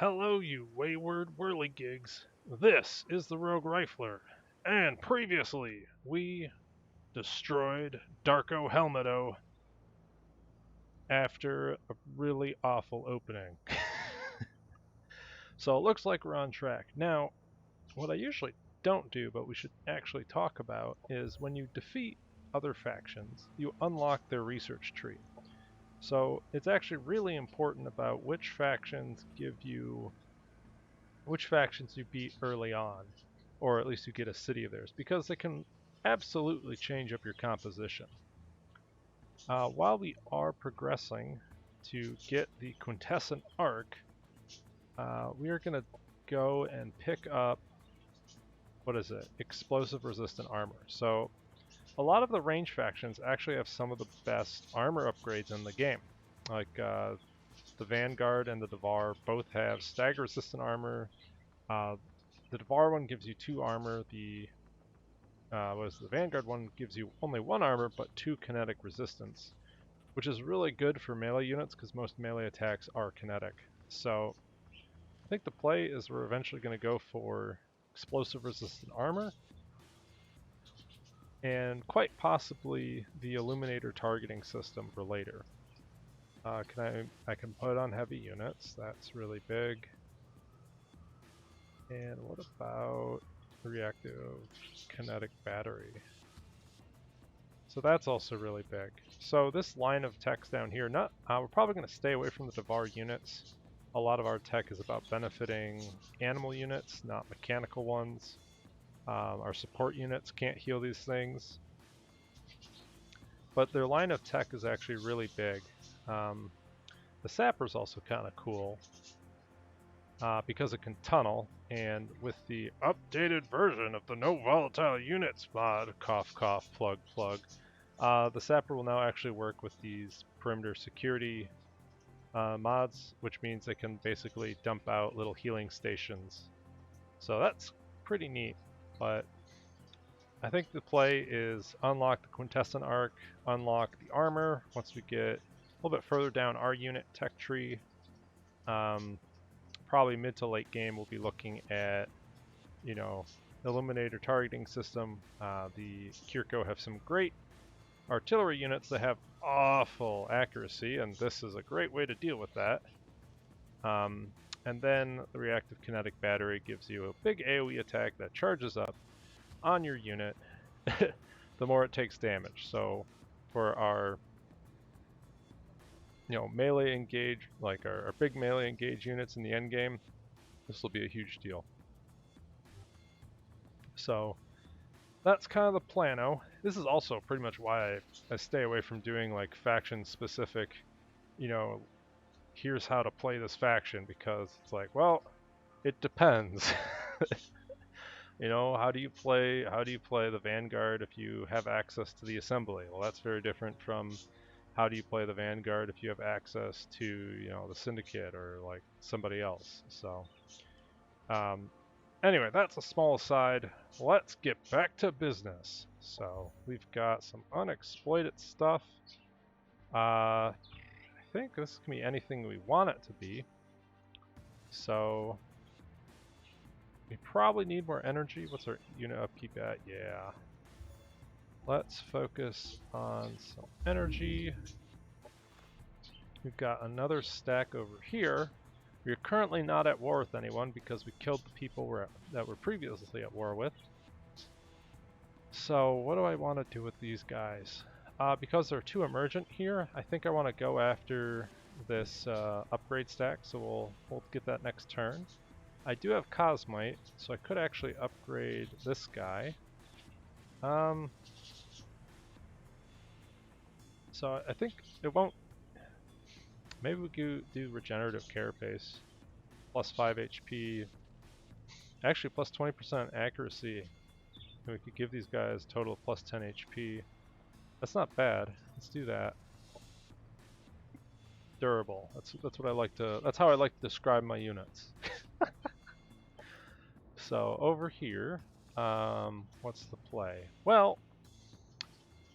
Hello, you wayward whirligigs. This is the Roguerifler, and previously we destroyed Darko Helmeto after a really awful opening. So it looks like we're on track. Now, what I usually don't do, but we should actually talk about, is when you defeat other factions, you unlock their research tree. So it's actually really important about which factions you beat early on, or at least you get a city of theirs, because they can absolutely change up your composition. While we are progressing to get the quintessent arc, we are going to go and pick up, what is it, explosive resistant armor. So a lot of the range factions actually have some of the best armor upgrades in the game. Like the Vanguard and the Devar both have stagger resistant armor. The Devar one gives you 2 armor. The Vanguard one gives you only 1 armor but 2 kinetic resistance, which is really good for melee units because most melee attacks are kinetic. So I think the play is we're eventually going to go for explosive resistant armor and quite possibly the Illuminator targeting system for later. I can put on heavy units. That's really big. And what about reactive kinetic battery? So that's also really big. So this line of techs down here, we're probably going to stay away from the Devar units. A lot of our tech is about benefiting animal units, not mechanical ones. Our support units can't heal these things. But their line of tech is actually really big. The Sapper's also kind of cool because it can tunnel, and with the updated version of the No Volatile Units mod, cough cough plug plug, the Sapper will now actually work with these perimeter security mods, which means they can basically dump out little healing stations. So that's pretty neat, but I think the play is unlock the quintessent arc, unlock the armor. Once we get a little bit further down our unit tech tree, probably mid to late game we'll be looking at, Illuminator targeting system. The Kir'ko have some great artillery units that have awful accuracy, and this is a great way to deal with that. And then the reactive kinetic battery gives you a big AoE attack that charges up on your unit the more it takes damage. So for our melee engage, like our big melee engage units in the end game, this will be a huge deal. So that's kind of the plano. This is also pretty much why I stay away from doing like faction specific, here's how to play this faction, because it's like, well, it depends. How do you play the Vanguard if you have access to the assembly? Well, that's very different from how do you play the Vanguard if you have access to, the Syndicate or like somebody else. So anyway, that's a small aside. Let's get back to business. So we've got some unexploited stuff. I think this can be anything we want it to be. So we probably need more energy. What's our unit upkeep at? Yeah. Let's focus on some energy. We've got another stack over here. We're currently not at war with anyone because we killed the people that were previously at war with. So what do I want to do with these guys? Because they're too emergent here, I think I want to go after this upgrade stack, so we'll get that next turn. I do have Cosmite, so I could actually upgrade this guy. So I think it won't. Maybe we could do regenerative carapace, plus 5 HP. Actually, plus 20% accuracy. And we could give these guys a total of plus 10 HP. That's not bad. Let's do that. Durable. That's what I like to. That's how I like to describe my units. So over here, what's the play? Well,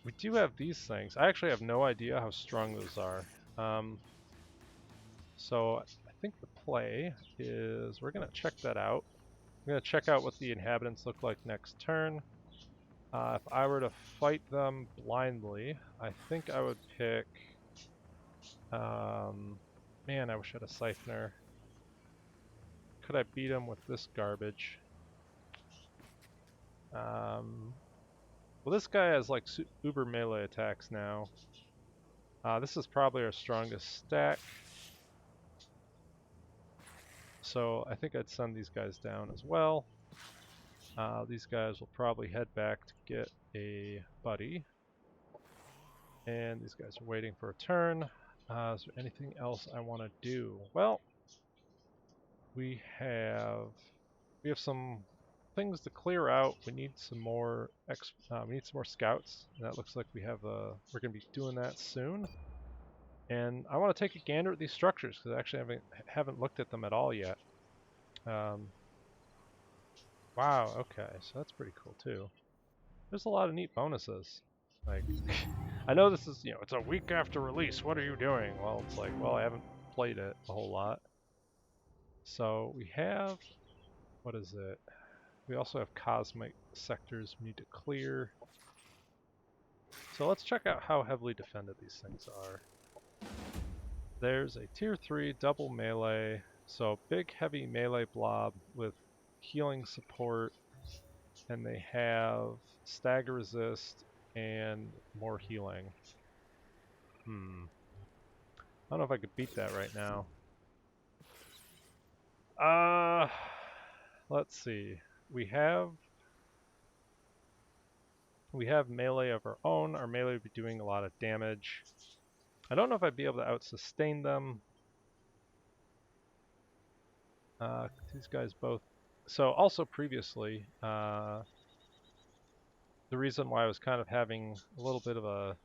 we do have these things. I actually have no idea how strong those are. So I think the play is we're going to check that out. We're going to check out what the inhabitants look like next turn. If I were to fight them blindly, I think I would pick... man, I wish I had a Siphoner. Could I beat him with this garbage? Well, this guy has like uber melee attacks now. This is probably our strongest stack. So I think I'd send these guys down as well. These guys will probably head back to get a buddy. And these guys are waiting for a turn. Is there anything else I want to do? Well, we have some things to clear out. We need some more scouts. And that looks like we're going to be doing that soon. And I want to take a gander at these structures because I actually haven't looked at them at all yet. Wow, okay, so that's pretty cool too. There's a lot of neat bonuses. Like, I know this is, it's a week after release. What are you doing? Well, it's like, well, I haven't played it a whole lot. So we have, what is it? We also have cosmic sectors we need to clear. So let's check out how heavily defended these things are. There's a tier 3 double melee, so big heavy melee blob with healing support, and they have stagger resist and more healing. I don't know if I could beat that right now. Let's see. We have melee of our own. Our melee would be doing a lot of damage. I don't know if I'd be able to out-sustain them. These guys both... So also previously, the reason why I was kind of having a little bit of a...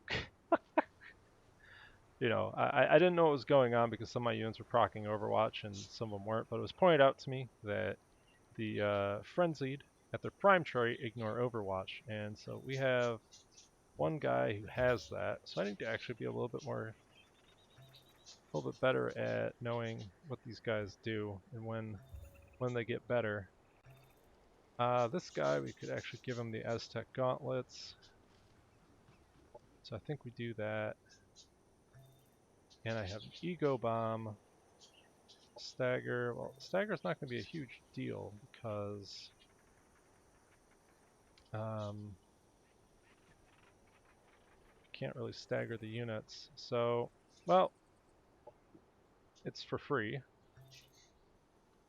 I didn't know what was going on because some of my units were proccing Overwatch and some of them weren't, but it was pointed out to me that the Frenzied at their prime trait ignore Overwatch, and so we have one guy who has that, so I need to actually be a little bit better at knowing what these guys do and when they get better. This guy, we could actually give him the Aztec Gauntlets, so I think we do that. And I have an Ego Bomb, Stagger. Well, Stagger's not going to be a huge deal because can't really stagger the units. So, well, it's for free.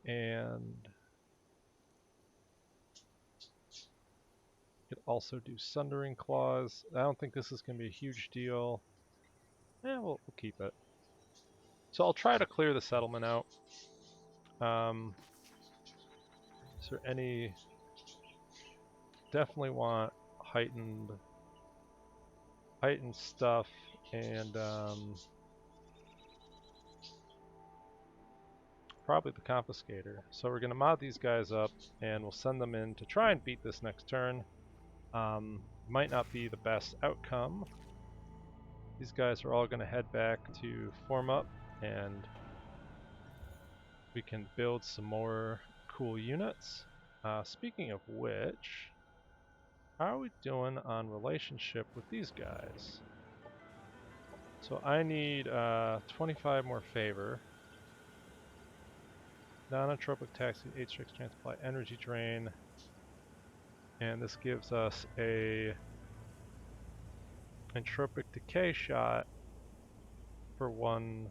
And you could also do Sundering Claws. I don't think this is going to be a huge deal. Yeah, we'll keep it. So I'll try to clear the settlement out. Is there any... Definitely want heightened stuff, and probably the Confiscator. So we're going to mod these guys up, and we'll send them in to try and beat this next turn. Might not be the best outcome. These guys are all going to head back to form up, and we can build some more cool units. Speaking of which, how are we doing on relationship with these guys? So I need 25 more favor. Non-entropic taxi, 8 strikes chance to apply energy drain. And this gives us a entropic decay shot for 1.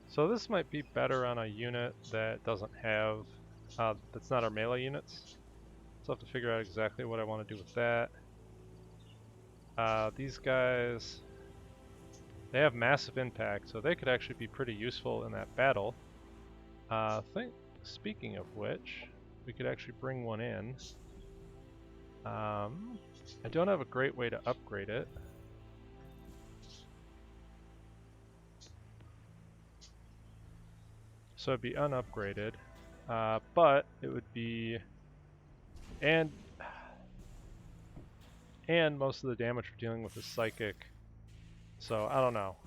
So this might be better on a unit that doesn't have, that's not our melee units. So I'll have to figure out exactly what I want to do with that. These guys, they have massive impact, so they could actually be pretty useful in that battle. Speaking of which, we could actually bring one in. I don't have a great way to upgrade it. So it'd be unupgraded, but it would be, and most of the damage we're dealing with is psychic. So I don't know.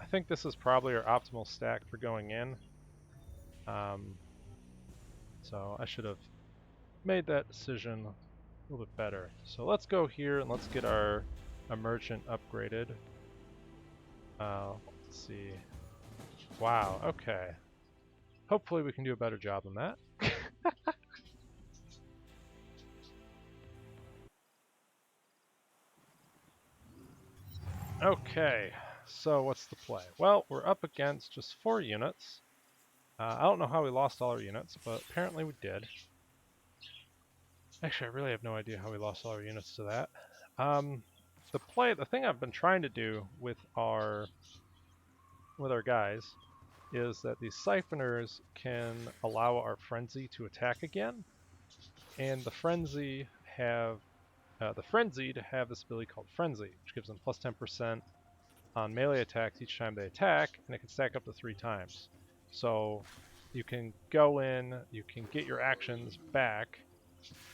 I think this is probably our optimal stack for going in. So I should have made that decision a little bit better. So let's go here and let's get our merchant upgraded. Let's see. Wow, okay. Hopefully we can do a better job than that. Okay, so what's the play? Well, we're up against just 4 units. I don't know how we lost all our units, but apparently we did. Actually, I really have no idea how we lost all our units to that. The thing I've been trying to do with our guys is that these siphoners can allow our frenzy to attack again, and the frenzied have this ability called frenzy, which gives them plus 10% on melee attacks each time they attack, and it can stack up to 3 times. So you can go in, you can get your actions back,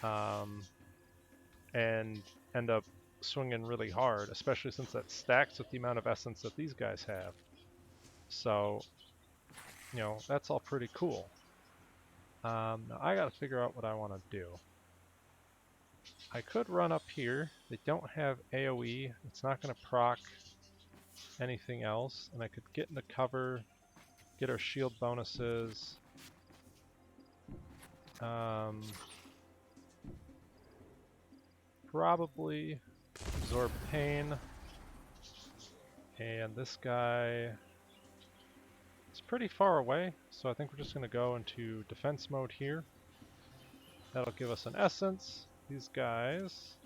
and end up swinging really hard, especially since that stacks with the amount of essence that these guys have. So, you know, that's all pretty cool. Now I gotta figure out what I want to do. I could run up here. They don't have AoE. It's not going to proc anything else. And I could get into cover, get our shield bonuses. Probably absorb pain. And this guy is pretty far away, so I think we're just going to go into defense mode here. That'll give us an essence. These guys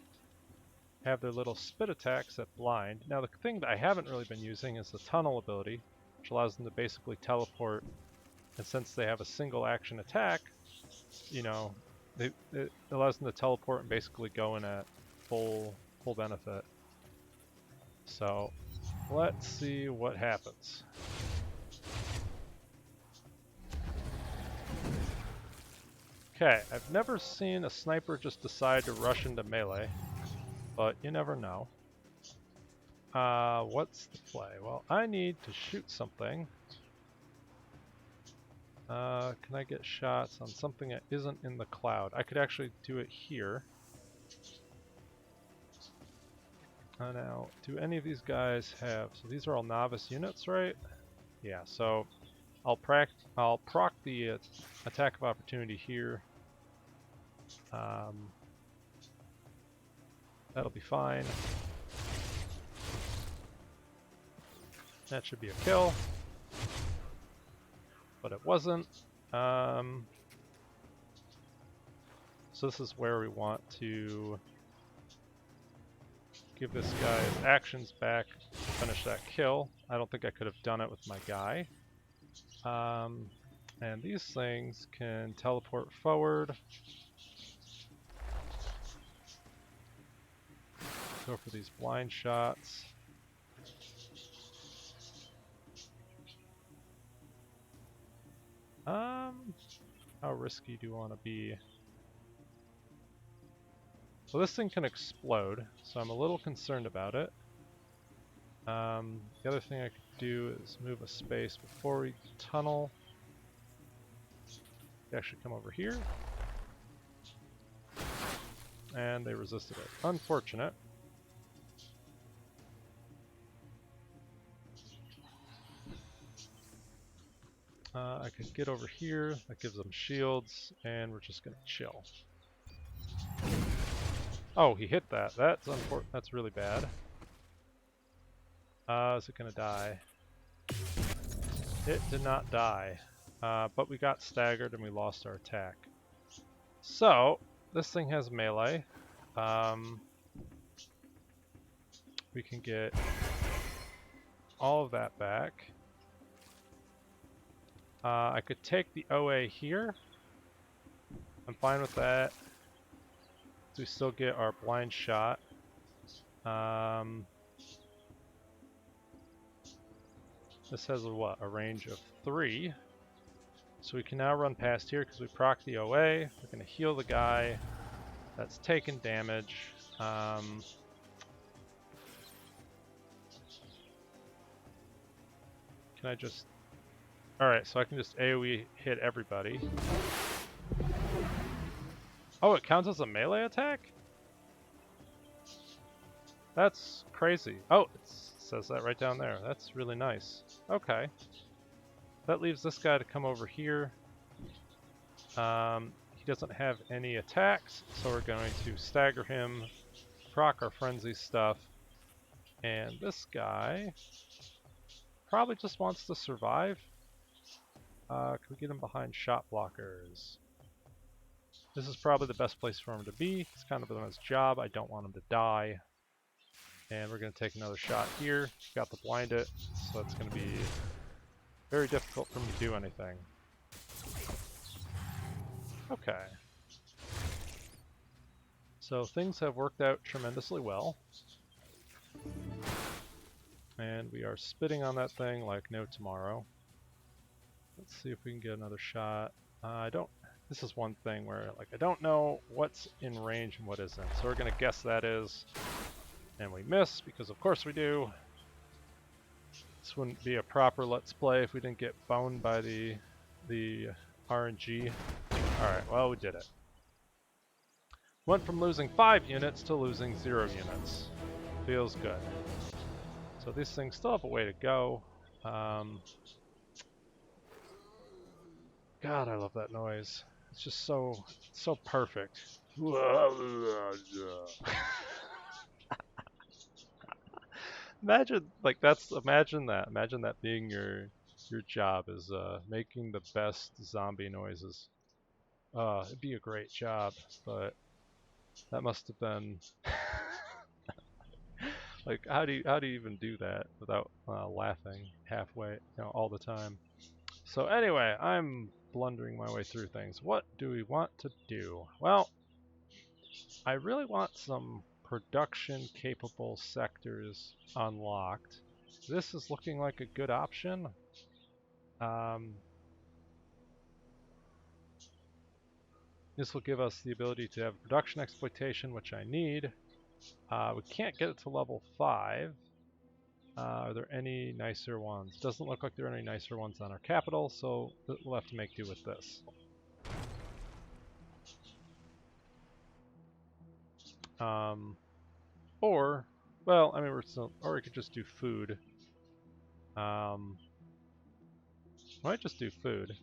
have their little spit attacks that blind. Now the thing that I haven't really been using is the tunnel ability, which allows them to basically teleport, and since they have a single action attack, you know, it allows them to teleport and basically go in at full benefit. So let's see what happens. Okay, I've never seen a sniper just decide to rush into melee, but you never know. What's the play? Well, I need to shoot something. Can I get shots on something that isn't in the cloud? I could actually do it here. Now, do any of these guys have... So these are all novice units, right? Yeah, so I'll proc the attack of opportunity here. That'll be fine. That should be a kill. But it wasn't. So this is where we want to give this guy his actions back to finish that kill. I don't think I could have done it with my guy. And these things can teleport forward. Go for these blind shots. How risky do you want to be? So this thing can explode, so I'm a little concerned about it. The other thing I could do is move a space before we tunnel. They actually come over here. And they resisted it. Unfortunate. I could get over here, that gives them shields, and we're just gonna chill. Oh, he hit that. That's really bad. Is it gonna die? It did not die, but we got staggered and we lost our attack. So, this thing has melee. We can get all of that back. I could take the OA here. I'm fine with that. So we still get our blind shot. This has a range of 3. So we can now run past here because we proc the OA. We're going to heal the guy that's taken damage. Can I just... Alright, so I can just AoE hit everybody. Oh, it counts as a melee attack? That's crazy. Oh, it says that right down there. That's really nice. Okay. That leaves this guy to come over here. He doesn't have any attacks, so we're going to stagger him, proc our frenzy stuff, and this guy probably just wants to survive. Can we get him behind shot blockers? This is probably the best place for him to be. It's kind of been his job. I don't want him to die. And we're going to take another shot here. Got to blind it, so it's going to be very difficult for him to do anything. Okay. So things have worked out tremendously well. And we are spitting on that thing like no tomorrow. Let's see if we can get another shot. This is one thing where like I don't know what's in range and what isn't. So we're going to guess that is. And we miss, because of course we do. This wouldn't be a proper Let's Play if we didn't get boned by the RNG. Alright, well we did it. Went from losing 5 units to losing 0 units. Feels good. So these things still have a way to go. God, I love that noise. It's just so perfect. Imagine that being your job is making the best zombie noises. It'd be a great job, but that must have been like how do you even do that without laughing halfway, all the time. So anyway, I'm blundering my way through things. What do we want to do? Well, I really want some production capable sectors unlocked. This is looking like a good option. This will give us the ability to have production exploitation, which I need. We can't get it to level 5. Are there any nicer ones? Doesn't look like there are any nicer ones on our capital, so we'll have to make do with this. Or, well, I mean, or we could just do food. Might just do food,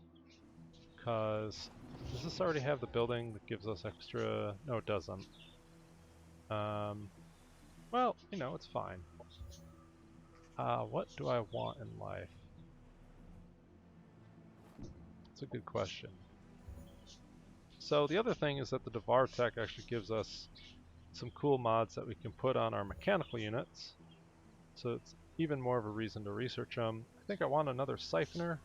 because does this already have the building that gives us extra? No, it doesn't. Well, it's fine. What do I want in life? That's a good question. So the other thing is that the Devar tech actually gives us some cool mods that we can put on our mechanical units. So it's even more of a reason to research them. I think I want another siphoner.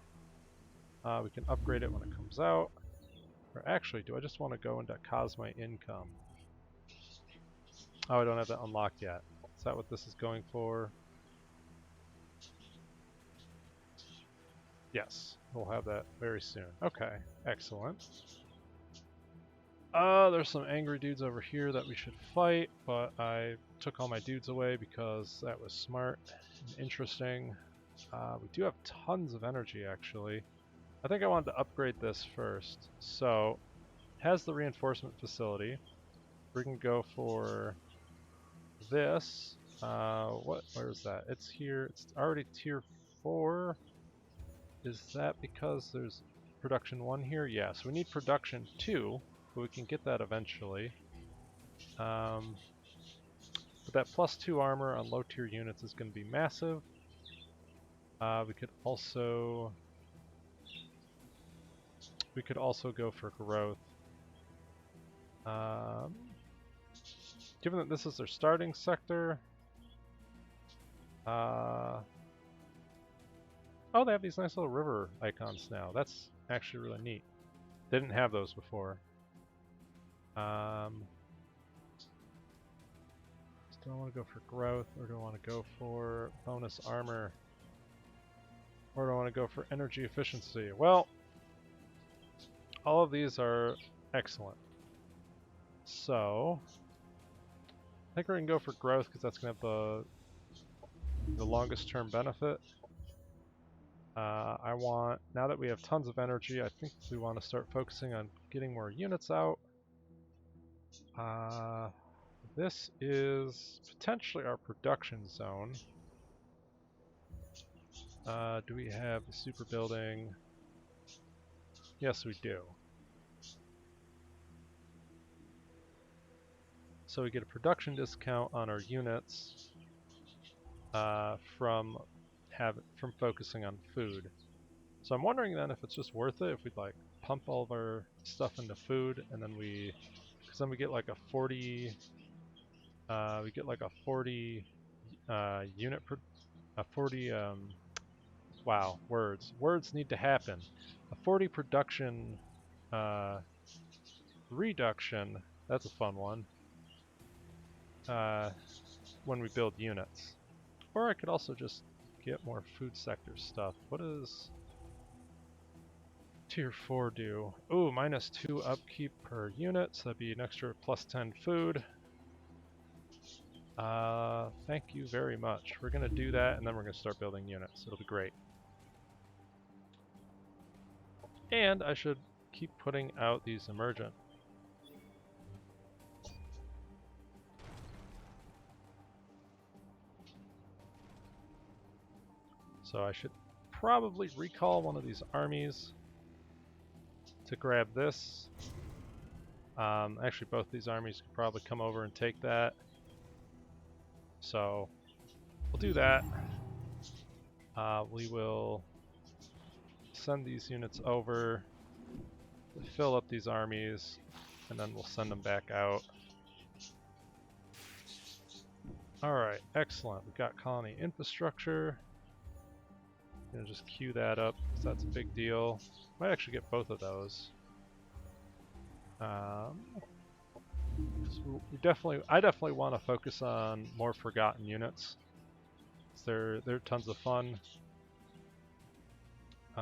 We can upgrade it when it comes out. Or actually, do I just want to go into Cosmo Income? Oh, I don't have that unlocked yet. Is that what this is going for? Yes, we'll have that very soon. Okay, excellent. There's some angry dudes over here that we should fight, but I took all my dudes away because that was smart and interesting. We do have tons of energy, actually. I think I wanted to upgrade this first. So, it has the reinforcement facility. We can go for this. Where is that? It's here. It's already tier 4. Is that because there's production 1 here? Yeah, so we need production 2, but we can get that eventually. But that +2 armor on low tier units is going to be massive. We could also go for growth. Given that this is their starting sector, oh, they have these nice little river icons now. That's actually really neat. They didn't have those before. Do I want to go for growth, or do I want to go for bonus armor? Or do I want to go for energy efficiency? Well, All of these are excellent. So, I think we're going to go for growth because that's going to have the longest term benefit. I want, now that we have tons of energy, I think we want to start focusing on getting more units out. This is potentially our production zone. Do we have the super building? Yes, we do. So we get a production discount on our units from focusing on food. So I'm wondering then if it's just worth it if we'd like pump all of our stuff into food and then because then we get like a 40 unit per, a 40 wow, words need to happen. A 40 production reduction, that's a fun one, when we build units. Or I could also just get more food sector stuff. What does Tier 4 do? Ooh, -2 upkeep per unit, so that'd be an extra +10 food. Thank you very much. We're gonna do that, and then we're gonna start building units. It'll be great. And I should keep putting out these emergent. So I should probably recall one of these armies to grab this. Actually, both these armies could probably come over and take that. So we'll do that. We will send these units over, fill up these armies, and then we'll send them back out. Alright, excellent. We've got colony infrastructure. I'm gonna just queue that up because that's a big deal. Might actually get both of those. I definitely want to focus on more forgotten units. They're tons of fun. It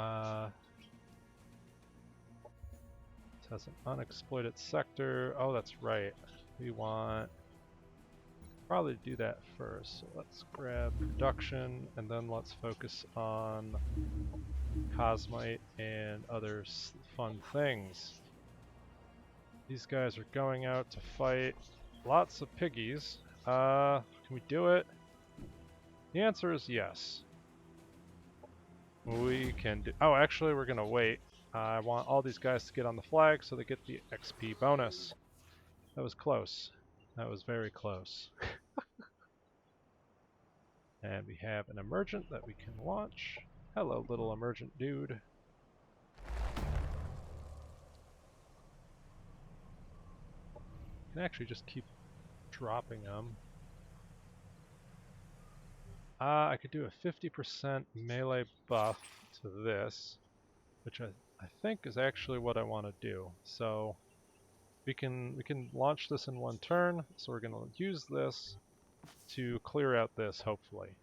has an unexploited sector. Oh, that's right. We want probably do that first. So let's grab production, and then let's focus on Cosmite and other fun things. These guys are going out to fight lots of piggies. Can we do it? The answer is yes. We can do. Oh, actually, we're gonna wait. I want all these guys to get on the flag so they get the XP bonus. That was close. That was very close. And we have an emergent that we can launch. Hello, little emergent dude. Can actually just keep dropping them. I could do a 50% melee buff to this, which I think is actually what I want to do. So we can launch this in one turn. So we're going to use this to clear out this, hopefully.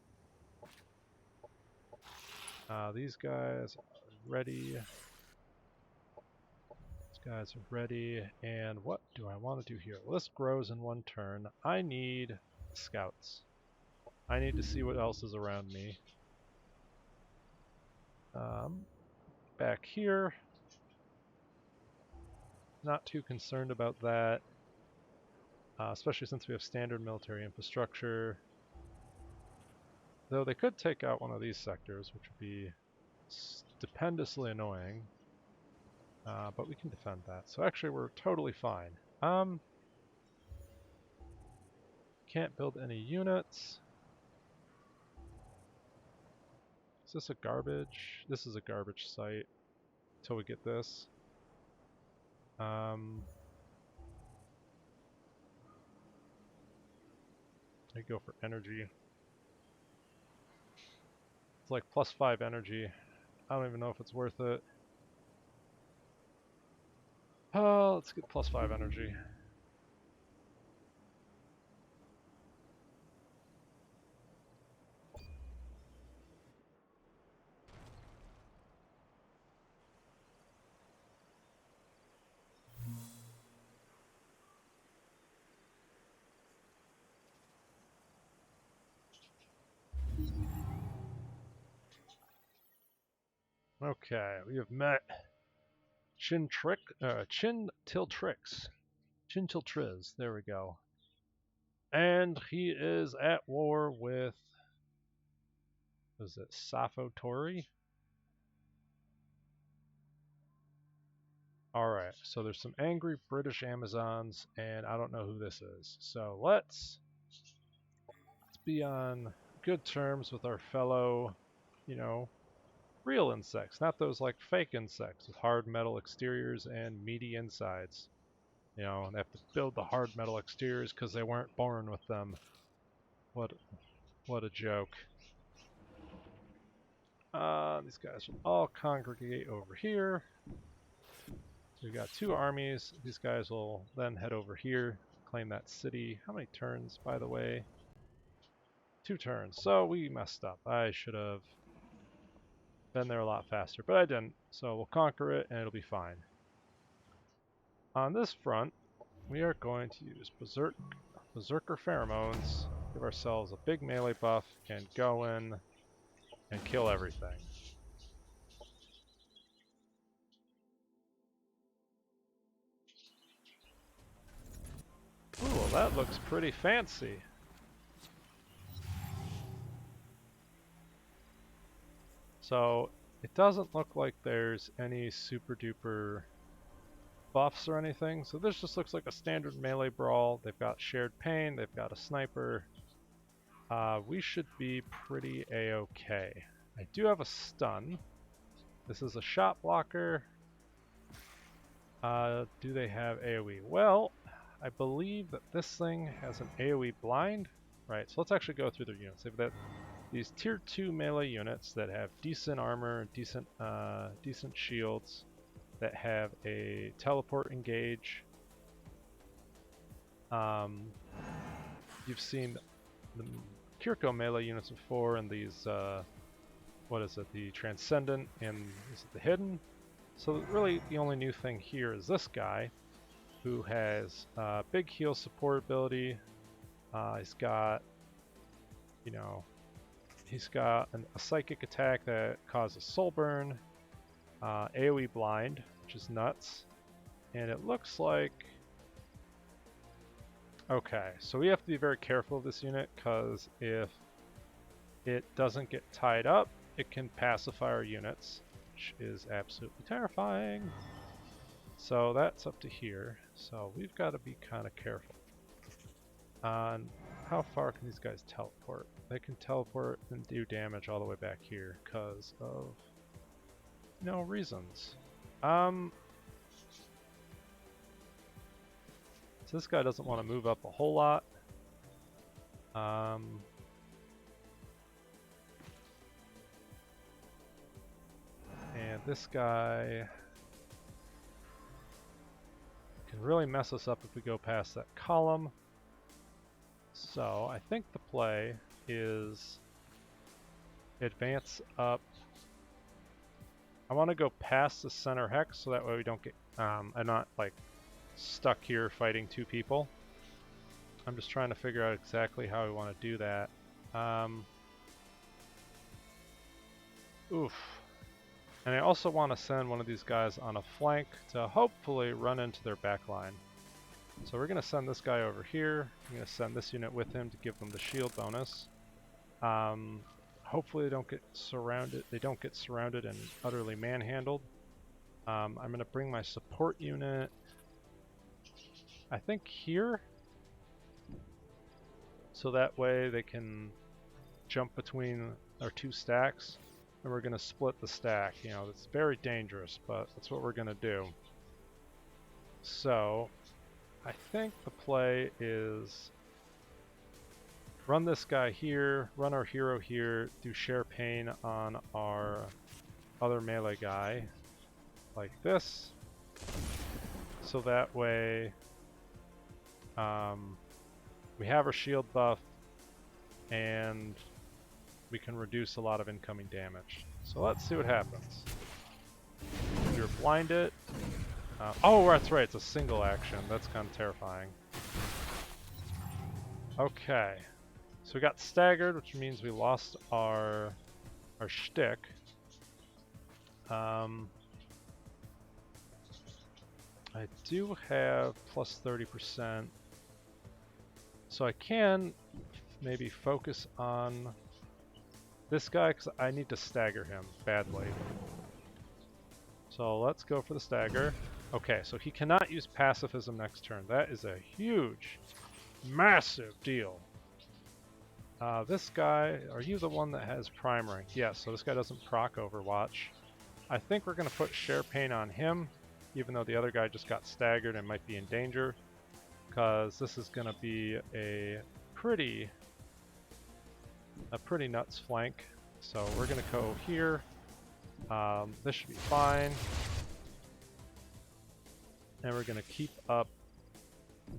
These guys are ready. These guys are ready. And what do I want to do here? Well, this grows in one turn. I need scouts. I need to see what else is around me. Back here. Not too concerned about that. Especially since we have standard military infrastructure. Though they could take out one of these sectors, which would be stupendously annoying. But we can defend that. So actually we're totally fine. Can't build any units. Is this a garbage? This is a garbage site. Until we get this. I go for energy. It's like +5 energy. I don't even know if it's worth it. Let's get +5 energy. Okay, we have met Chintiltrix. Chintiltriz, there we go. And he is at war with, is it Safo Tori? Alright, so there's some angry British Amazons, and I don't know who this is. So let's be on good terms with our fellow, real insects, not those like fake insects with hard metal exteriors and meaty insides. They have to build the hard metal exteriors because they weren't born with them. What a joke. These guys will all congregate over here. We've got 2 armies. These guys will then head over here, claim that city. How many turns, by the way? 2 turns. So we messed up. I should have been there a lot faster, but I didn't. So we'll conquer it, and it'll be fine. On this front, we are going to use Berserker Pheromones, give ourselves a big melee buff, and go in and kill everything. Ooh, well, that looks pretty fancy. So it doesn't look like there's any super duper buffs or anything. So this just looks like a standard melee brawl. They've got shared pain, they've got a sniper. We should be pretty a-okay. I do have a stun. This is a shot blocker. Do they have AoE? Well, I believe that this thing has an AoE blind. Right, so let's actually go through their units. They've got these tier 2 melee units that have decent armor, decent shields, that have a teleport engage. You've seen the Kir'ko melee units before, and these, what is it, the Transcendent, and is it the Hidden? So really the only new thing here is this guy, who has big heal support ability. He's got, a psychic attack that causes soul burn, AoE blind, which is nuts, and it looks like... Okay, so we have to be very careful of this unit, because if it doesn't get tied up, it can pacify our units, which is absolutely terrifying. So that's up to here, so we've got to be kind of careful. On how far can these guys teleport? They can teleport and do damage all the way back here because of no reasons. So this guy doesn't want to move up a whole lot. And this guy can really mess us up if we go past that column. So I think the play is advance up. I want to go past the center hex so that way we don't get, I'm not like stuck here fighting 2 people. I'm just trying to figure out exactly how we want to do that. Oof. And I also want to send one of these guys on a flank to hopefully run into their backline. So we're going to send this guy over here. I'm going to send this unit with him to give them the shield bonus. Hopefully they don't get surrounded. They don't get surrounded and utterly manhandled. I'm going to bring my support unit, I think, here. So that way they can jump between our 2 stacks. And we're going to split the stack. It's very dangerous, but that's what we're going to do. So I think the play is run this guy here, run our hero here, do share pain on our other melee guy, like this. So that way we have our shield buff and we can reduce a lot of incoming damage. So let's see what happens. You're blinded. Oh, that's right, it's a single action. That's kind of terrifying. Okay. So we got staggered, which means we lost our shtick. I do have plus 30%, so I can maybe focus on this guy because I need to stagger him badly. So let's go for the stagger. Okay, so he cannot use pacifism next turn. That is a huge, massive deal. This guy, are you the one that has prime rank? Yes, so this guy doesn't proc Overwatch. I think we're going to put Share Pain on him, even though the other guy just got staggered and might be in danger, because this is going to be a pretty nuts flank. So we're going to go here. This should be fine. And we're going to keep up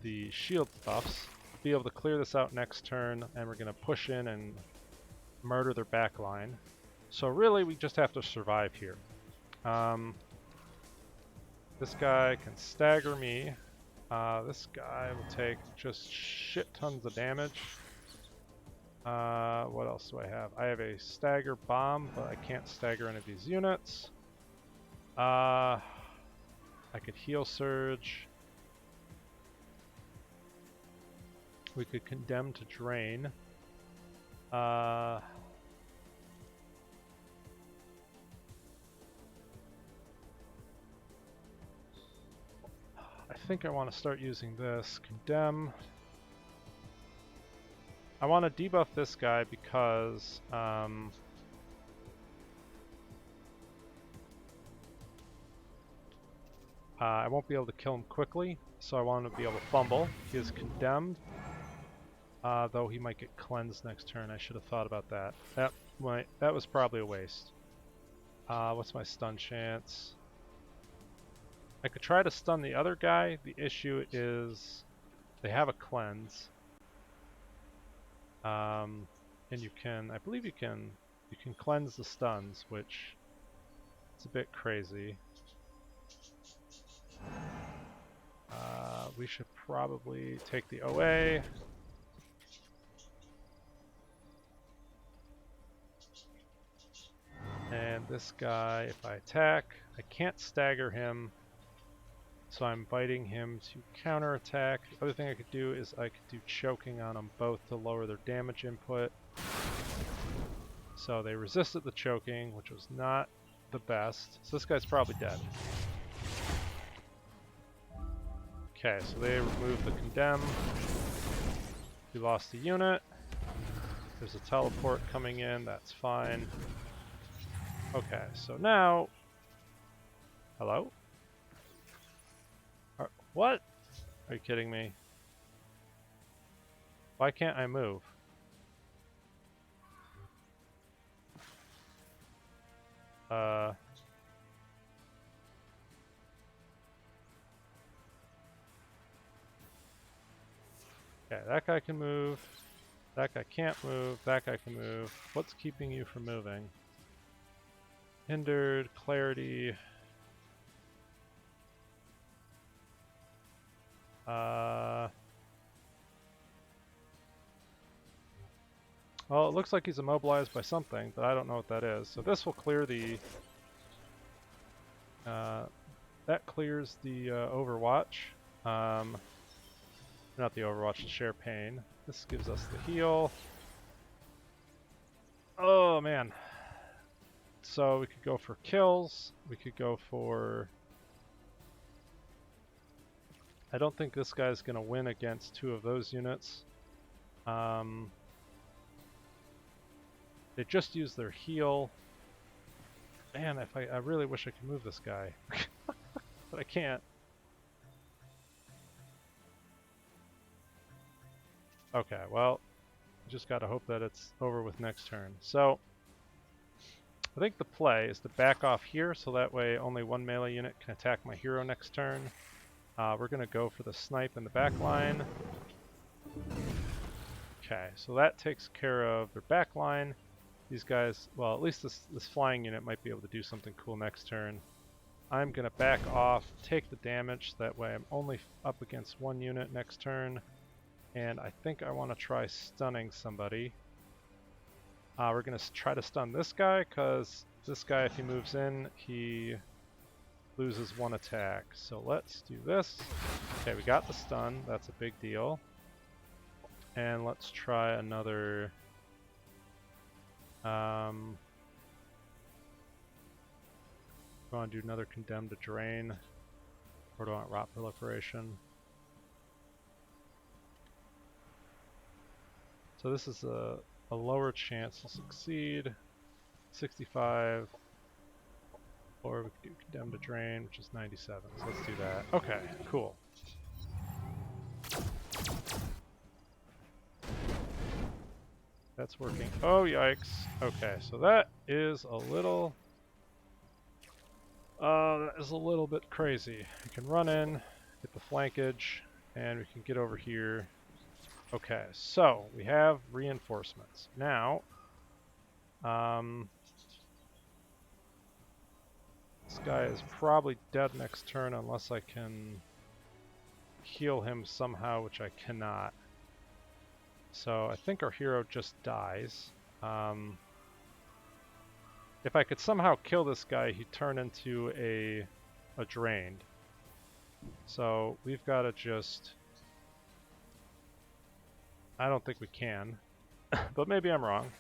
the shield buffs, be able to clear this out next turn, and we're going to push in and murder their back line. So really, we just have to survive here. This guy can stagger me. This guy will take just shit tons of damage. What else do I have? I have a stagger bomb, but I can't stagger any of these units. I could heal surge. We could condemn to drain. I think I want to start using this. Condemn. I want to debuff this guy because I won't be able to kill him quickly, so I want to be able to fumble. He is condemned, though he might get cleansed next turn. I should have thought about that. That was probably a waste. What's my stun chance? I could try to stun the other guy. The issue is they have a cleanse. And you can, I believe you can cleanse the stuns, which is a bit crazy. We should probably take the OA. And this guy, if I attack, I can't stagger him, so I'm inviting him to counterattack. The other thing I could do is I could do choking on them both to lower their damage input. So they resisted the choking, which was not the best. So this guy's probably dead. Okay, so they removed the condemn. We lost a unit. There's a teleport coming in, that's fine. Okay, so now... Hello? What? Are you kidding me? Why can't I move? Okay, that guy can move. That guy can't move. That guy can move. What's keeping you from moving? Hindered, clarity. Well, it looks like he's immobilized by something, but I don't know what that is. So this will clear the... that clears the Overwatch. Not the Overwatch, the Share Pain. This gives us the heal. Oh, man. So we could go for kills. We could go for... I don't think this guy's going to win against two of those units. They just used their heal. Man, if I really wish I could move this guy. But I can't. Okay, well, just gotta hope that it's over with next turn. So, I think the play is to back off here, so that way only one melee unit can attack my hero next turn. We're gonna go for the snipe in the back line. Okay, so that takes care of their back line. These guys, well, at least this flying unit might be able to do something cool next turn. I'm gonna back off, take the damage, that way I'm only up against one unit next turn. And I think I want to try stunning somebody. We're going to try to stun this guy, because this guy, if he moves in, he loses 1 attack. So let's do this. Okay, we got the stun. That's a big deal. And let's try another... I want to do another Condemned to Drain. Or do I want Rot Proliferation? So this is a lower chance to succeed. 65. Or we could do Condemned to Drain, which is 97. So let's do that. Okay, cool. That's working. Oh, yikes. Okay, so that is a little... that is a little bit crazy. We can run in, get the flankage, and we can get over here. Okay, so we have reinforcements. Now, this guy is probably dead next turn unless I can heal him somehow, which I cannot. So I think our hero just dies. If I could somehow kill this guy, he'd turn into a drained. So we've got to just... I don't think we can, but maybe I'm wrong.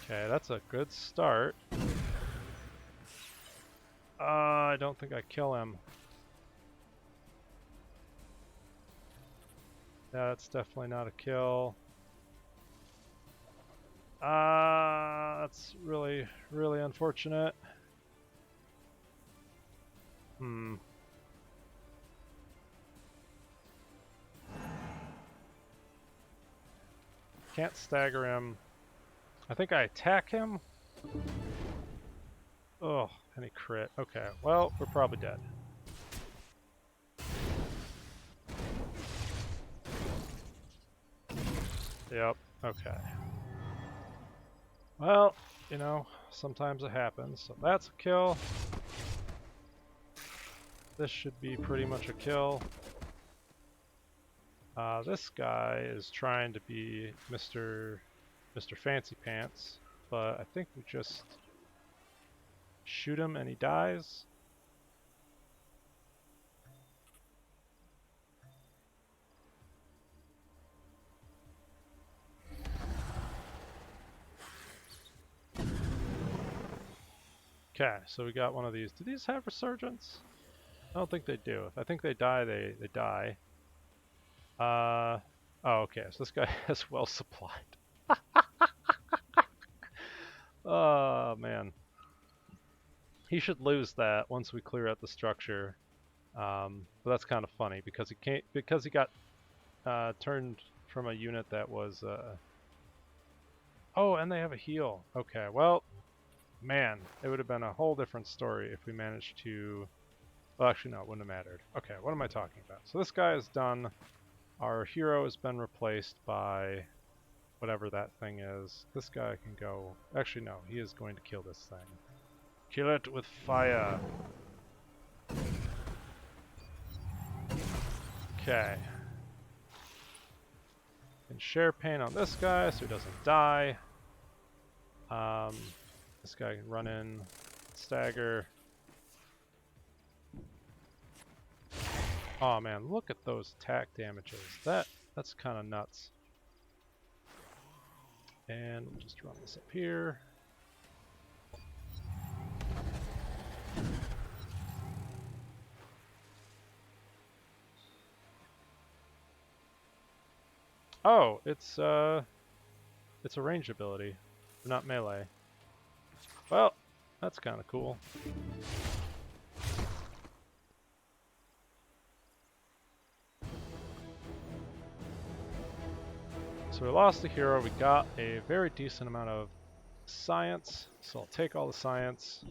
Okay, that's a good start. I don't think I kill him. Yeah, that's definitely not a kill. That's really, really unfortunate. Can't stagger him. I think I attack him. Oh, and he crit. Okay, well, we're probably dead. Yep, okay. Well, you know, sometimes it happens. So that's a kill. This should be pretty much a kill. This guy is trying to be Mr. Fancy Pants, but I think we just shoot him and he dies. Okay, so we got one of these. Do these have resurgence? I don't think they do. If I think they die, they die. Oh, okay, so this guy has well supplied. Oh, man. He should lose that once we clear out the structure. But that's kind of funny because he got turned from a unit that was oh, and they have a heal. Okay, well, man, it would have been a whole different story if we managed to... Well, actually, no, it wouldn't have mattered. Okay, what am I talking about? So this guy is done. Our hero has been replaced by whatever that thing is. This guy can go... Actually, no, he is going to kill this thing. Kill it with fire. Okay. And share pain on this guy so he doesn't die. This guy can run in, stagger. Oh man, look at those attack damages. That's kind of nuts. And we'll just run this up here. Oh, it's a ranged ability, not melee. Well, that's kind of cool. So we lost the hero. We got a very decent amount of science, so I'll take all the science.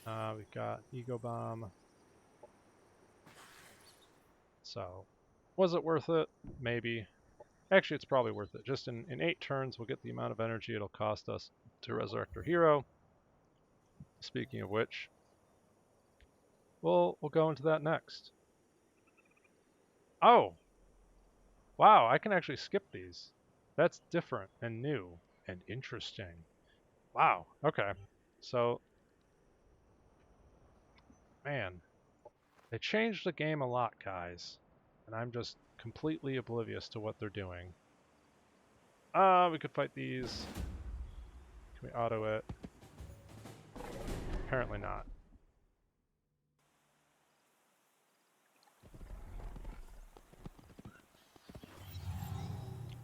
We got Ego Bomb. So, was it worth it? Maybe. Actually, it's probably worth it. Just in 8 turns, we'll get the amount of energy it'll cost us to resurrect our hero. Speaking of which, we'll go into that next. Oh! Wow, I can actually skip these. That's different and new and interesting. Wow, okay. So, man, they changed the game a lot, guys. And I'm just completely oblivious to what they're doing. We could fight these. Can we auto it? Apparently not.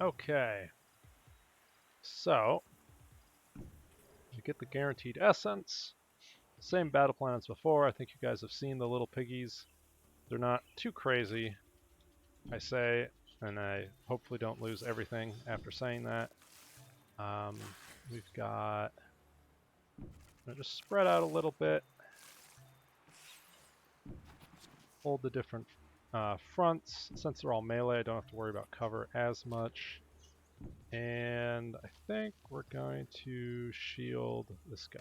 Okay. So, you get the guaranteed essence. Same battle plan as before. I think you guys have seen the little piggies. They're not too crazy, I say, and I hopefully don't lose everything after saying that. We've got... just spread out a little bit. Hold the different fronts. Since they're all melee, I don't have to worry about cover as much. And I think we're going to shield this guy.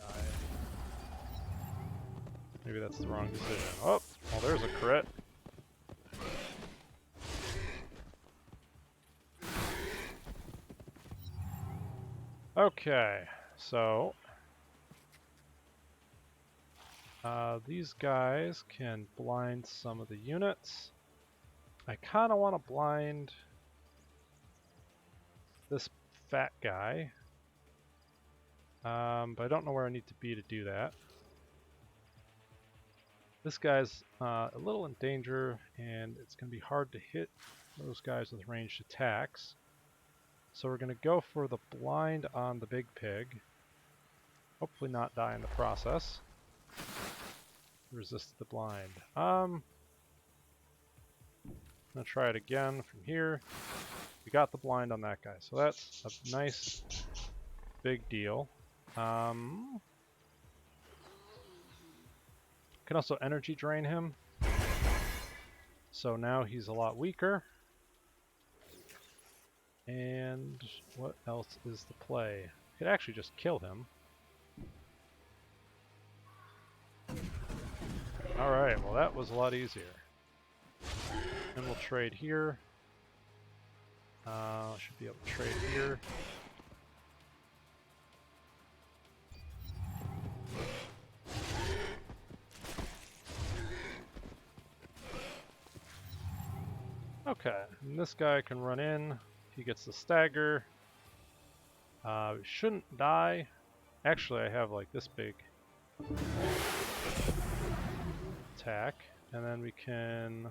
Maybe that's the wrong decision. Oh, well, there's a crit. Okay, so these guys can blind some of the units. I kind of want to blind this fat guy, but I don't know where I need to be to do that. This guy's a little in danger, and it's going to be hard to hit those guys with ranged attacks. So we're going to go for the blind on the big pig. Hopefully not die in the process. Resist the blind. I'm going to try it again from here. We got the blind on that guy, so that's a nice big deal. Can also energy drain him. So now he's a lot weaker. And what else is the play? Could actually just kill him. Alright, well that was a lot easier. And we'll trade here. Should be able to trade here. Okay, and this guy can run in. He gets the stagger. Shouldn't die. Actually, I have like this big attack, and then we can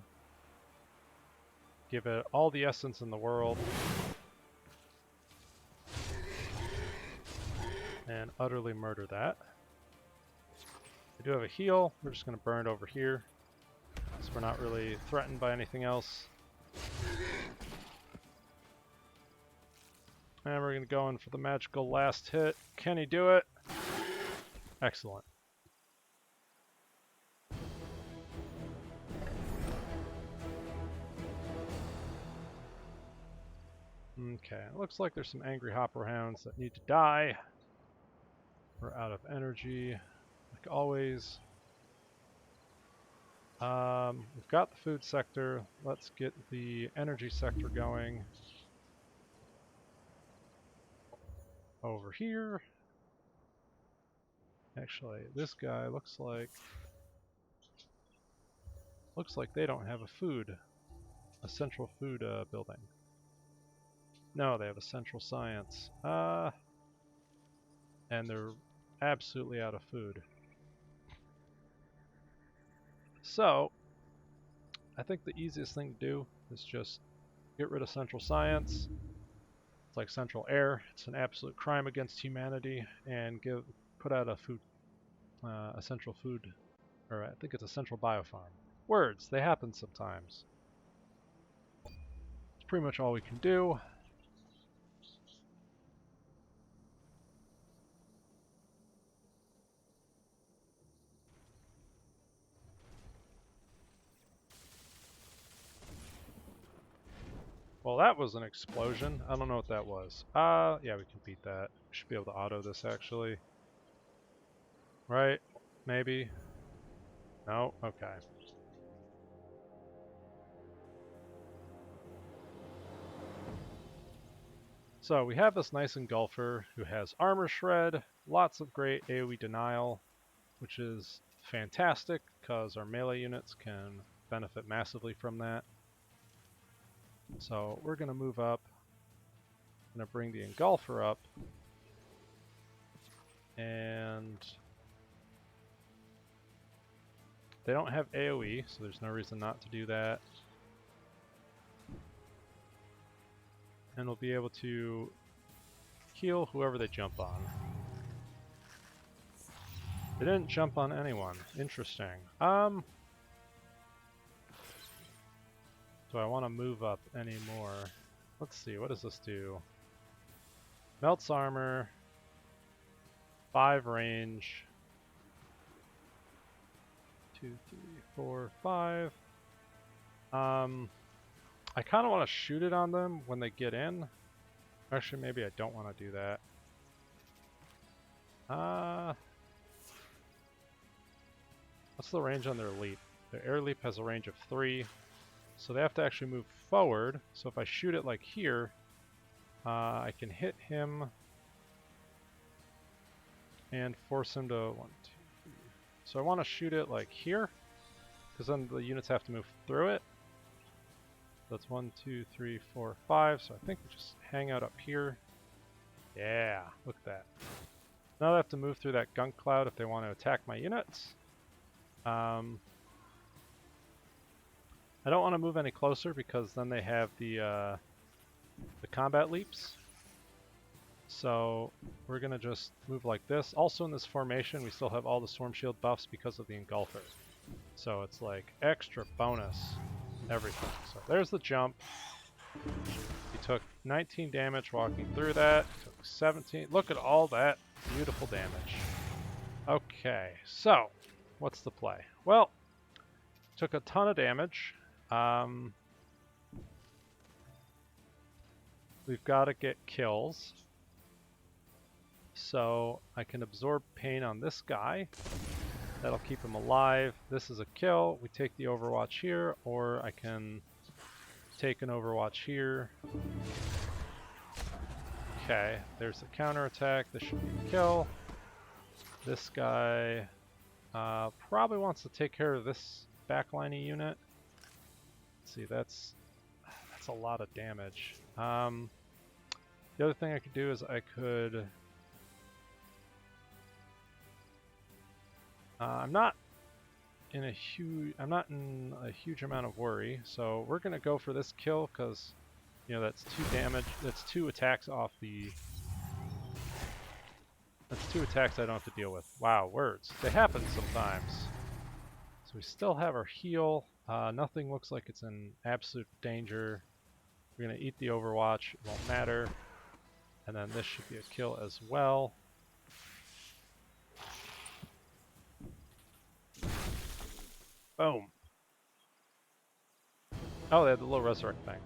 give it all the essence in the world and utterly murder that. I do have a heal. We're just going to burn it over here, so we're not really threatened by anything else. And we're going to go in for the magical last hit. Can he do it? Excellent. Okay, it looks like there's some angry hopper hounds that need to die. We're out of energy, like always. We've got the food sector. Let's get the energy sector going. Over here. Actually, this guy looks like they don't have a central food building. No, they have a central science. And they're absolutely out of food. So, I think the easiest thing to do is just get rid of central science. It's like central air. It's an absolute crime against humanity, and put out a central food, or I think it's a central biofarm. Words, they happen sometimes. It's pretty much all we can do. Well, that was an explosion. I don't know what that was. Yeah, we can beat that. We should be able to auto this, actually. Right? Maybe? No? Okay. So we have this nice engulfer who has armor shred, lots of great AoE denial, which is fantastic because our melee units can benefit massively from that. So we're going to move up. I'm going to bring the engulfer up. And they don't have AoE, so there's no reason not to do that. And we'll be able to heal whoever they jump on. They didn't jump on anyone. Interesting. Do I want to move up anymore? Let's see, what does this do? Melts armor, 5 range, 2, 3, 4, 5. I kind of want to shoot it on them when they get in. Actually, maybe I don't want to do that. What's the range on their leap? Their air leap has a range of 3, so they have to actually move forward. So if I shoot it like here, I can hit him and force him to 1, 2, 3. So I want to shoot it like here, because then the units have to move through it. That's 1, 2, 3, 4, 5. So I think we just hang out up here. Yeah, look at that. Now they have to move through that gunk cloud if they want to attack my units. I don't want to move any closer because then they have the combat leaps. So we're going to just move like this. Also in this formation, we still have all the Storm Shield buffs because of the Engulfer. So it's like extra bonus everything. So there's the jump. He took 19 damage walking through that. Took 17. Look at all that beautiful damage. Okay, so what's the play? Well, took a ton of damage. We've got to get kills. So I can absorb pain on this guy. That'll keep him alive. This is a kill. We take the Overwatch here, or I can take an Overwatch here. Okay, there's the counterattack. This should be a kill. This guy probably wants to take care of this backlining unit. Let's see, that's a lot of damage. The other thing I could do is I could... I'm not in a huge amount of worry, so we're gonna go for this kill because, you know, that's 2 damage. That's 2 attacks off the. That's 2 attacks I don't have to deal with. Wow, words. They happen sometimes. So we still have our heal. Nothing looks like it's in absolute danger. We're gonna eat the Overwatch. It won't matter. And then this should be a kill as well. Boom. Oh, they had the little resurrect thing.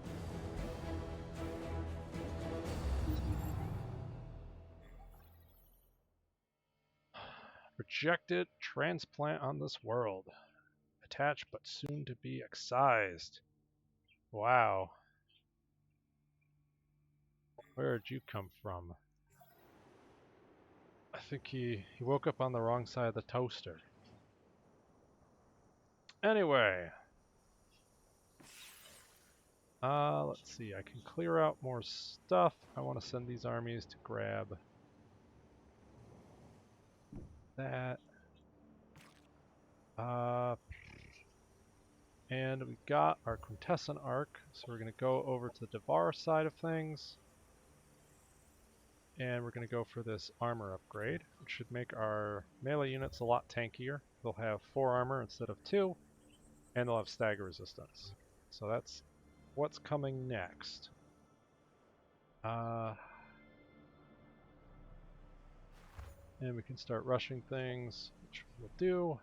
Rejected transplant on this world. Attached but soon to be excised. Wow. Where did you come from? I think he woke up on the wrong side of the toaster. Anyway. Let's see. I can clear out more stuff. I want to send these armies to grab that. And we got our Quintessent Arc, so we're going to go over to the Devar side of things. And we're going to go for this armor upgrade, which should make our melee units a lot tankier. They'll have 4 armor instead of 2, and they'll have stagger resistance. So that's what's coming next. And we can start rushing things, which we'll do.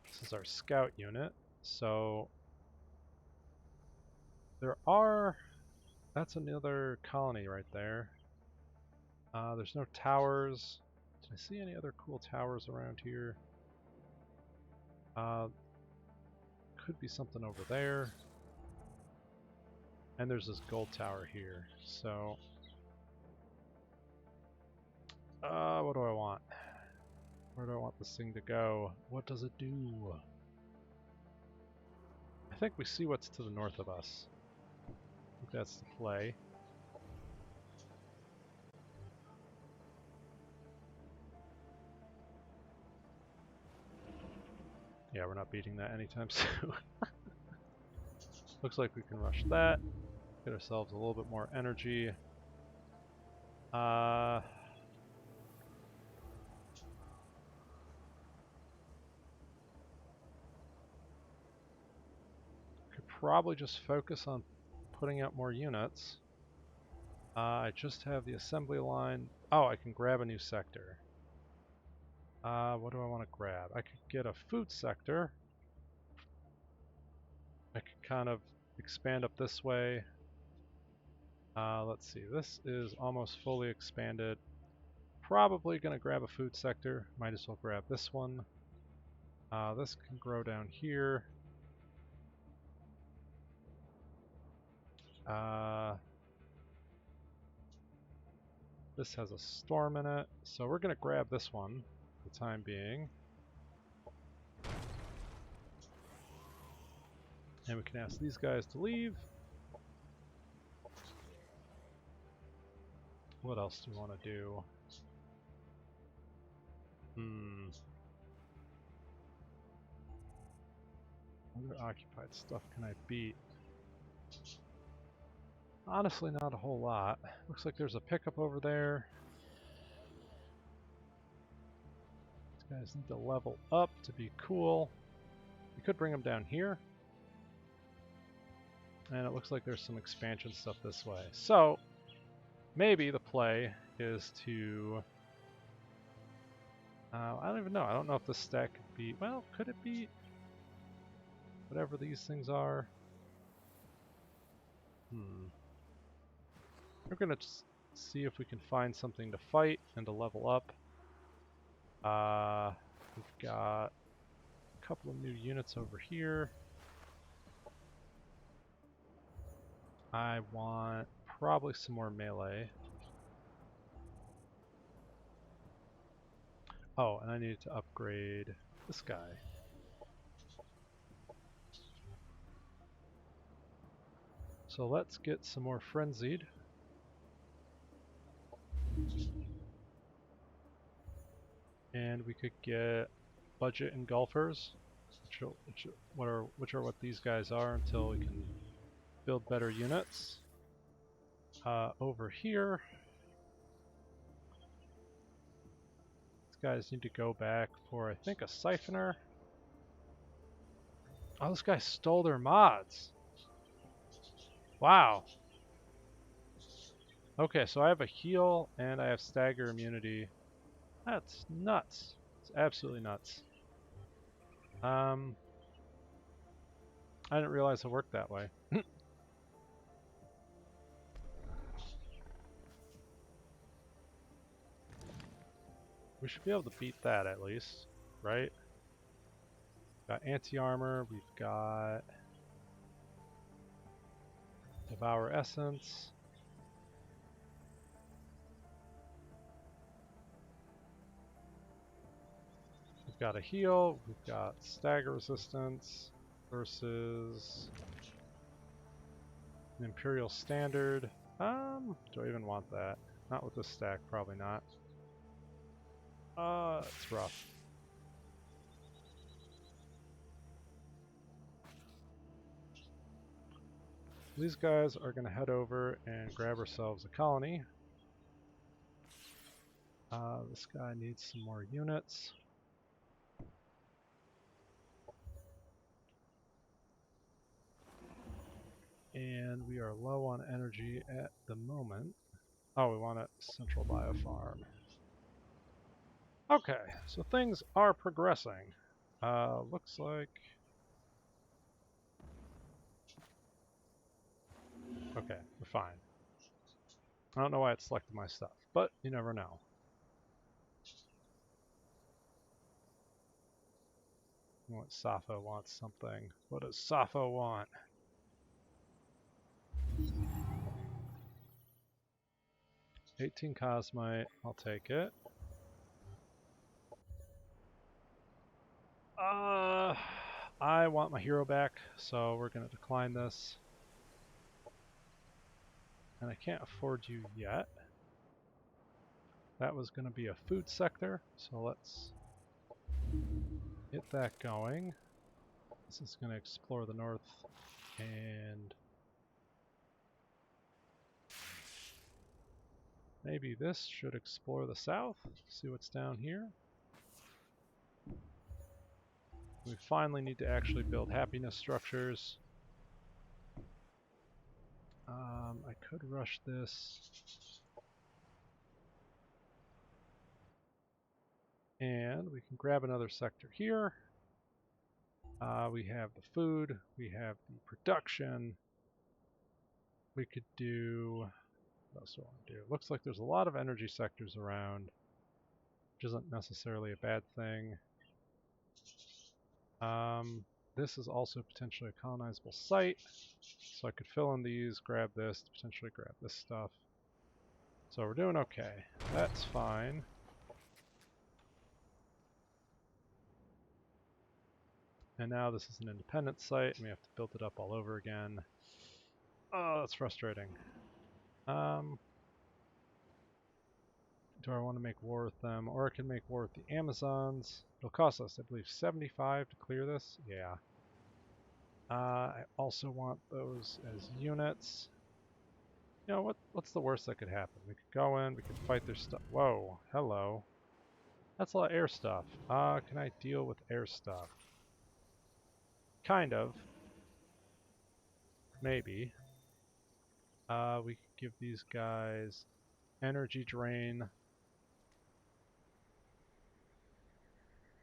This is our scout unit. So that's another colony right there. There's no towers. Did I see any other cool towers around here? Could be something over there. And there's this gold tower here. So, what do I want? Where do I want this thing to go? What does it do? I think we see what's to the north of us. I think that's the play. Yeah, we're not beating that anytime soon. Looks like we can rush that. Get ourselves a little bit more energy. Could probably just focus on putting out more units. I just have the assembly line. Oh, I can grab a new sector. What do I want to grab? I could get a food sector. I could kind of expand up this way. Let's see, this is almost fully expanded. Probably going to grab a food sector. Might as well grab this one. This can grow down here. This has a storm in it, so we're going to grab this one for the time being. And we can ask these guys to leave. What else do we want to do? Other occupied stuff can I beat? Honestly, not a whole lot. Looks like there's a pickup over there. These guys need to level up to be cool. We could bring them down here. And it looks like there's some expansion stuff this way. So, maybe the play is to... I don't even know. I don't know if this stack could be... Well, could it be... whatever these things are? We're going to see if we can find something to fight and to level up. We've got a couple of new units over here. I want probably some more melee. Oh, and I need to upgrade this guy. So let's get some more frenzied. And we could get budget engulfers, which are what these guys are until we can build better units. Over here, these guys need to go back for, I think, a siphoner. Oh, this guy stole their mods. Wow. Okay, so I have a heal and I have stagger immunity. That's nuts. It's absolutely nuts. I didn't realize it worked that way. We should be able to beat that at least, right? Got anti-armor, we've got Devour Essence. We've got a heal, we've got stagger resistance versus an Imperial Standard. Do I even want that? Not with this stack, probably not. It's rough. These guys are going to head over and grab ourselves a colony. This guy needs some more units. And we are low on energy at the moment. Oh, we want a central biofarm. Okay, so things are progressing. Looks like... Okay, we're fine. I don't know why it selected my stuff, but you never know. What Safo wants something. What does Safo want? 18 Cosmite, I'll take it. I want my hero back, so we're going to decline this. And I can't afford you yet. That was going to be a food sector, so let's get that going. This is going to explore the north and maybe this should explore the south, see what's down here. We finally need to actually build happiness structures. I could rush this. And we can grab another sector here. We have the food, we have the production. We could do, what else do I want to do? Looks like there's a lot of energy sectors around, which isn't necessarily a bad thing. This is also potentially a colonizable site, so I could fill in these, grab this, potentially grab this stuff. So we're doing okay. That's fine. And now this is an independent site, and we have to build it up all over again. Oh, that's frustrating. Do I want to make war with them? Or I can make war with the Amazons. It'll cost us, I believe, 75 to clear this. Yeah. I also want those as units. You know, what's the worst that could happen? We could go in, we could fight their stuff. Whoa, hello. That's a lot of air stuff. Can I deal with air stuff? Kind of. Maybe. We could give these guys energy drain.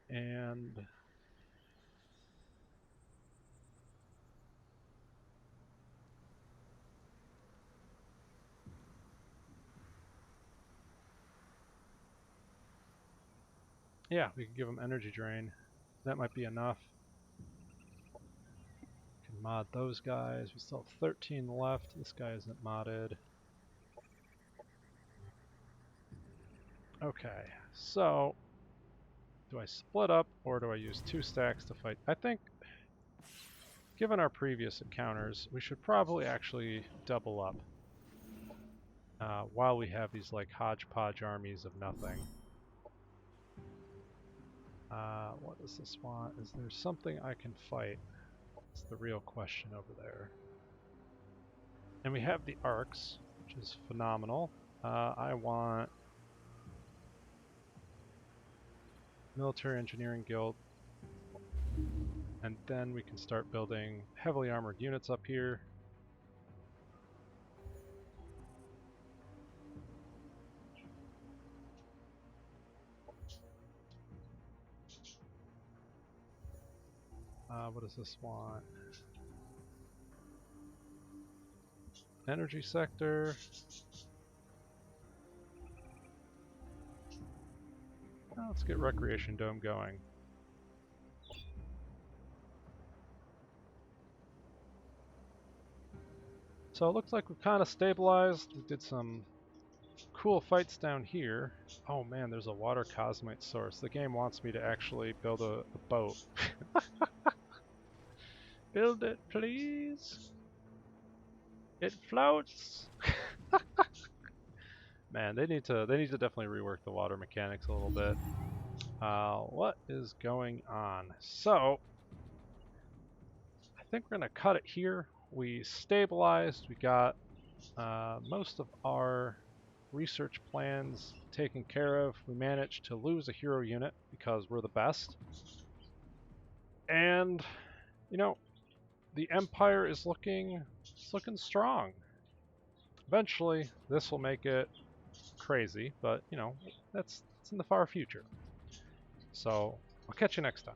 And yeah, we could give them energy drain. That might be enough. Can mod those guys. We still have 13 left. This guy isn't modded. Okay, so do I split up or do I use 2 stacks to fight? I think, given our previous encounters, we should probably actually double up while we have these like hodgepodge armies of nothing. What does this want? Is there something I can fight? That's the real question over there. And we have the arcs, which is phenomenal. I want Military Engineering Guild, and then we can start building heavily armored units up here. What does this want? Energy sector. Let's get Recreation Dome going. So it looks like we've kind of stabilized. We did some cool fights down here. Oh man, there's a water cosmite source. The game wants me to actually build a boat. Build it, please. It floats. Man, they need to definitely rework the water mechanics a little bit. What is going on? So I think we're gonna cut it here. We stabilized. We got most of our research plans taken care of. We managed to lose a hero unit because we're the best. And you know, the Empire is looking strong. Eventually, this will make it crazy, but you know, it's in the far future. So I'll catch you next time.